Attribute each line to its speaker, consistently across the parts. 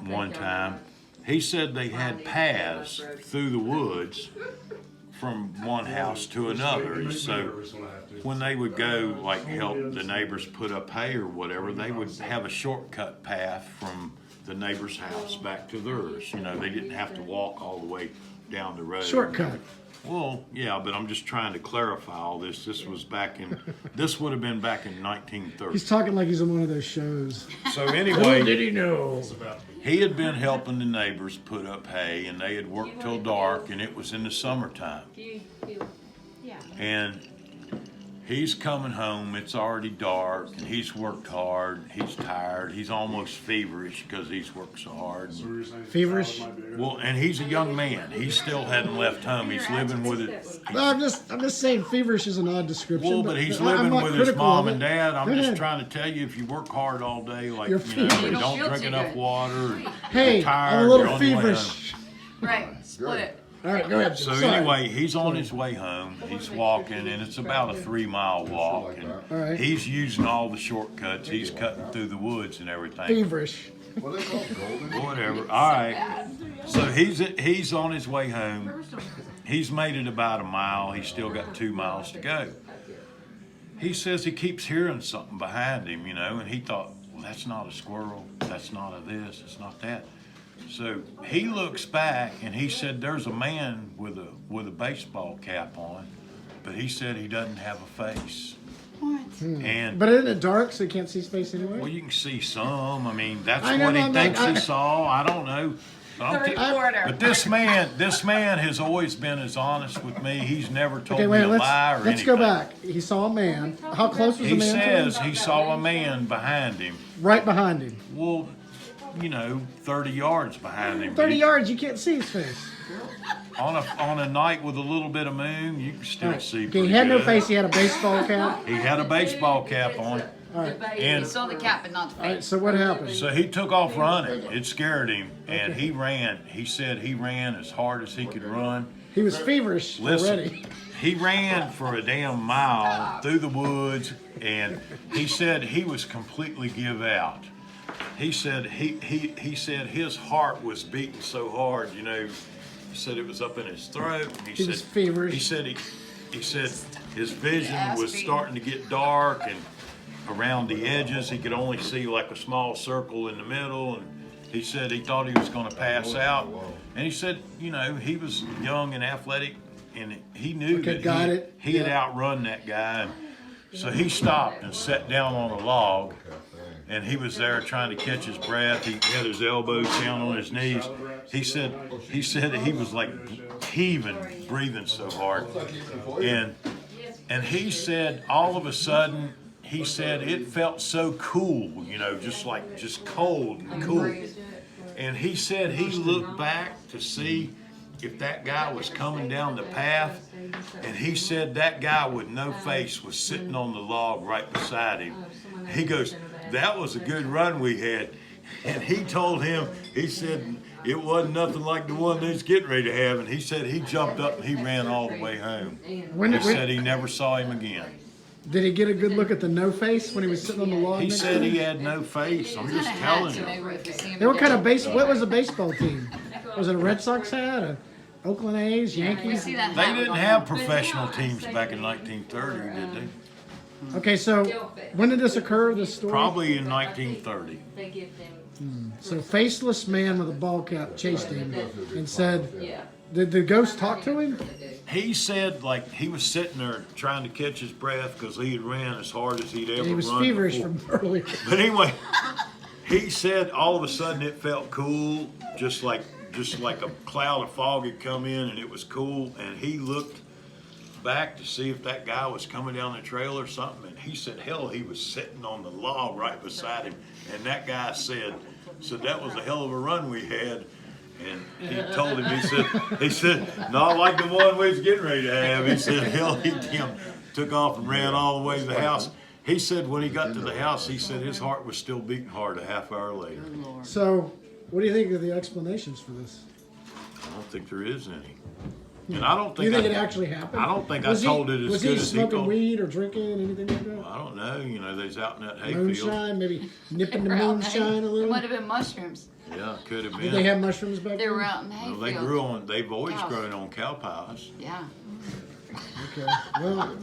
Speaker 1: one time. He said they had paths through the woods from one house to another. So when they would go, like, help the neighbors put up hay or whatever, they would have a shortcut path from the neighbor's house back to theirs. You know, they didn't have to walk all the way down the road.
Speaker 2: Shortcut.
Speaker 1: Well, yeah, but I'm just trying to clarify all this. This would have been back in 1930.
Speaker 2: He's talking like he's on one of those shows.
Speaker 1: So
Speaker 2: Little
Speaker 1: anyway,
Speaker 2: did he know.
Speaker 1: he had been helping the neighbors put up hay, and they had worked till dark, and it was in the summertime. And he's coming home, it's already dark, and he's worked hard, he's tired, he's almost feverish because he's worked so hard.
Speaker 2: Feverish?
Speaker 1: Well, and he's a young man. He still hadn't left home. He's living with it.
Speaker 2: No, I'm just saying feverish is an odd description.
Speaker 1: Well, but he's
Speaker 2: I'm
Speaker 1: living
Speaker 2: not
Speaker 1: with his
Speaker 2: critical
Speaker 1: mom
Speaker 2: of
Speaker 1: and
Speaker 2: it.
Speaker 1: dad. I'm
Speaker 2: Go
Speaker 1: just
Speaker 2: ahead.
Speaker 1: trying to tell you, if you work hard all day, like,
Speaker 2: You're
Speaker 1: you know,
Speaker 2: feverish.
Speaker 1: you
Speaker 3: Don't
Speaker 1: don't
Speaker 3: feel
Speaker 1: drink
Speaker 3: too
Speaker 1: enough
Speaker 3: good.
Speaker 1: water,
Speaker 2: Hey,
Speaker 1: you're tired,
Speaker 2: I'm a little
Speaker 1: you're on the way home.
Speaker 2: feverish.
Speaker 3: Right, split it.
Speaker 2: All right, go ahead.
Speaker 1: So
Speaker 2: Sorry.
Speaker 1: anyway, he's on his way home. He's walking, and it's about a 3-mile walk. And
Speaker 2: All right.
Speaker 1: he's using all the shortcuts. He's cutting through the woods and everything.
Speaker 2: Feverish.
Speaker 4: What are they called? Golden?
Speaker 1: Whatever. All right. So he's on his way home. He's made it about a mile. He's still got 2 miles to go. He says he keeps hearing something behind him, you know, and he thought, well, that's not a squirrel. That's not a this. It's not that. So he looks back, and he said there's a man with a baseball cap on, but he said he doesn't have a face.
Speaker 3: What?
Speaker 1: And
Speaker 2: But isn't it dark so you can't see space anyway?
Speaker 1: well, you can see some. I mean, that's
Speaker 2: I know,
Speaker 1: what he
Speaker 2: I'm
Speaker 1: thinks
Speaker 2: not-
Speaker 1: he saw. I don't know.
Speaker 3: The reporter.
Speaker 1: But this man has always been as honest with me. He's never told
Speaker 2: Okay,
Speaker 1: me
Speaker 2: wait,
Speaker 1: a lie or
Speaker 2: let's
Speaker 1: anything.
Speaker 2: go back. He saw a man. How close was the
Speaker 1: He
Speaker 2: man to
Speaker 1: says
Speaker 2: him?
Speaker 1: he saw a man behind him.
Speaker 2: Right behind him.
Speaker 1: Well, you know, 30 yards behind him.
Speaker 2: 30 yards, you can't see his face.
Speaker 1: On a night with a little bit of moon, you can
Speaker 2: All
Speaker 1: still
Speaker 2: right.
Speaker 1: see
Speaker 2: Okay,
Speaker 1: pretty
Speaker 2: he had no
Speaker 1: good.
Speaker 2: face. He had a baseball cap.
Speaker 1: He had a baseball cap on.
Speaker 2: All right.
Speaker 3: He
Speaker 1: And
Speaker 3: saw the cap, but not the
Speaker 2: All right,
Speaker 3: face.
Speaker 2: so what happened?
Speaker 1: so he took off running. It scared him, and he ran. He said he ran as hard as he could run.
Speaker 2: He was feverish
Speaker 1: Listen,
Speaker 2: already.
Speaker 1: he ran for a damn mile through the woods, and he said he was completely give out. He said he said his heart was beating so hard, you know. He said it was up in his throat.
Speaker 2: He was feverish.
Speaker 1: He said his vision was starting to get dark, and around the edges he could only see like a small circle in the middle, and he said he thought he was going to pass out. And he said, you know, he was young and athletic, and he knew
Speaker 2: Okay,
Speaker 1: that
Speaker 2: got it.
Speaker 1: he had
Speaker 2: Yeah.
Speaker 1: outrun that guy. And so he stopped and sat down on a log, and he was there trying to catch his breath. He had his elbows down on his knees. He said he was like heaving, breathing so hard. And he said all of a sudden, he said it felt so cool, you know, just cold and cool. And he said he looked back to see if that guy was coming down the path, and he said that guy with no face was sitting on the log right beside him. He goes, that was a good run we had. And he told him, he said it wasn't nothing like the one they was getting ready to have. And he said he jumped up and he ran all the way home.
Speaker 2: When
Speaker 1: He
Speaker 2: did,
Speaker 1: said he never saw him again.
Speaker 2: did he get a good look at the no face when he was sitting on the log?
Speaker 1: He
Speaker 2: next
Speaker 1: said
Speaker 2: to
Speaker 1: he
Speaker 2: him?
Speaker 1: had no face. I'm
Speaker 3: Kind
Speaker 1: just
Speaker 3: of
Speaker 1: telling
Speaker 3: hat, so
Speaker 1: you.
Speaker 3: maybe if you see him
Speaker 2: They what kind of
Speaker 3: again.
Speaker 2: base? What was the baseball team? Was it a Red Sox hat? A Oakland A's?
Speaker 3: We
Speaker 2: Yankees?
Speaker 3: see that
Speaker 1: They
Speaker 3: hat, we
Speaker 1: didn't
Speaker 3: don't
Speaker 1: have
Speaker 3: know.
Speaker 1: professional teams back in 1930, did they?
Speaker 2: Okay, so when did this occur? This story?
Speaker 1: Probably in 1930.
Speaker 5: They give them,
Speaker 2: So faceless man with a ball cap chased him and said,
Speaker 5: yeah.
Speaker 2: "Did the ghost talk to him?"
Speaker 1: He said, like, he was sitting there trying to catch his breath because he had ran as hard as he'd ever
Speaker 2: And he was
Speaker 1: run
Speaker 2: feverish
Speaker 1: before.
Speaker 2: from earlier.
Speaker 1: But anyway, he said all of a sudden it felt cool, just like a cloud of fog had come in, and it was cool. And he looked back to see if that guy was coming down the trail or something. And he said, hell, he was sitting on the log right beside him. And that guy said that was a hell of a run we had. And he told him, he said, not like the one we was getting ready to have. He said, hell, he took off and ran all the way to the house. He said when he got to the house, he said his heart was still beating hard a half hour later.
Speaker 2: So, what do you think of the explanations for this?
Speaker 1: I don't think there is any. And I don't
Speaker 2: You
Speaker 1: think
Speaker 2: think it actually happened?
Speaker 1: I don't think I
Speaker 2: Was he-
Speaker 1: told it as
Speaker 2: was
Speaker 1: good
Speaker 2: he
Speaker 1: as he
Speaker 2: smoking
Speaker 1: told.
Speaker 2: weed or drinking anything like that?
Speaker 1: I don't know. You know, they's out in that hayfield.
Speaker 2: Moonshine, maybe nipping the
Speaker 3: They were out in
Speaker 2: moonshine a
Speaker 3: hay- It
Speaker 2: little.
Speaker 3: might have been mushrooms.
Speaker 1: Yeah, could have
Speaker 2: Did
Speaker 1: been.
Speaker 2: they have mushrooms back
Speaker 3: They
Speaker 2: then?
Speaker 3: were out in the
Speaker 1: Well,
Speaker 3: hayfield.
Speaker 1: they grew on. They've always
Speaker 3: Cows.
Speaker 1: grown on cow pies.
Speaker 3: Yeah.
Speaker 2: Okay. Well,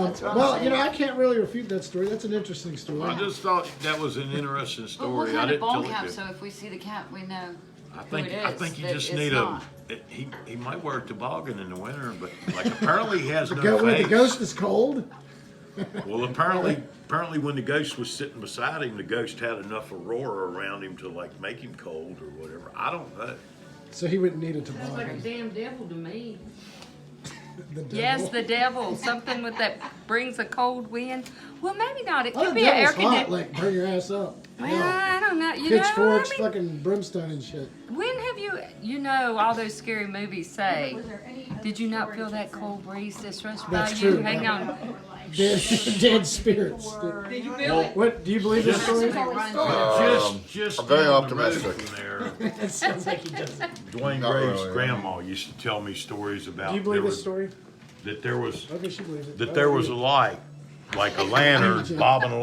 Speaker 3: That's what I'm
Speaker 2: well, you know,
Speaker 3: saying.
Speaker 2: I can't really refute that story. That's an interesting story.
Speaker 1: I just thought that was an interesting
Speaker 3: But
Speaker 1: story.
Speaker 3: what
Speaker 1: I
Speaker 3: kind of
Speaker 1: didn't
Speaker 3: ball
Speaker 1: tell it
Speaker 3: cap?
Speaker 1: to.
Speaker 3: So if we see the cat, we know.
Speaker 1: I
Speaker 3: who
Speaker 1: think
Speaker 3: it
Speaker 1: I
Speaker 3: is,
Speaker 1: think you
Speaker 3: that
Speaker 1: just
Speaker 3: it's
Speaker 1: need
Speaker 3: not.
Speaker 1: he might wear a toboggan in the winter, but like apparently he has no
Speaker 2: Wait,
Speaker 1: face.
Speaker 2: the ghost is cold?
Speaker 1: Well, apparently when the ghost was sitting beside him, the ghost had enough aurora around him to like make him cold or whatever. I don't know.
Speaker 2: So he wouldn't need a
Speaker 4: Sounds like a
Speaker 2: toboggan.
Speaker 4: damn devil to me.
Speaker 2: The devil.
Speaker 5: Yes, the devil. Something with that brings a cold wind. Well, maybe not. It
Speaker 2: Oh,
Speaker 5: could
Speaker 2: the
Speaker 5: be an air
Speaker 2: devil's hot,
Speaker 5: conditioner.
Speaker 2: like burn your ass up.
Speaker 5: Well,
Speaker 2: Yeah.
Speaker 5: I don't know. You know,
Speaker 2: Pitchforks,
Speaker 5: I mean,
Speaker 2: fucking brimstone and shit.
Speaker 5: when have you know, all those scary movies say, did you not feel that cold breeze that's rushed by
Speaker 2: That's
Speaker 5: you?
Speaker 2: true.
Speaker 5: Hang on.
Speaker 2: Dead, dead spirits.
Speaker 5: Did you feel it?
Speaker 2: What, do you believe this story?
Speaker 1: Just
Speaker 6: I'm very
Speaker 1: down the road
Speaker 6: optimistic.
Speaker 1: from there,
Speaker 2: It sounds like he does.
Speaker 1: Dwayne
Speaker 6: Not
Speaker 1: Graves'
Speaker 6: really,
Speaker 1: grandma used to tell me stories about.
Speaker 2: Do you believe
Speaker 1: there
Speaker 2: this
Speaker 1: was-
Speaker 2: story?
Speaker 1: That there was
Speaker 2: Okay, she believes it.
Speaker 1: that there was a light, like a lantern, bobbing along.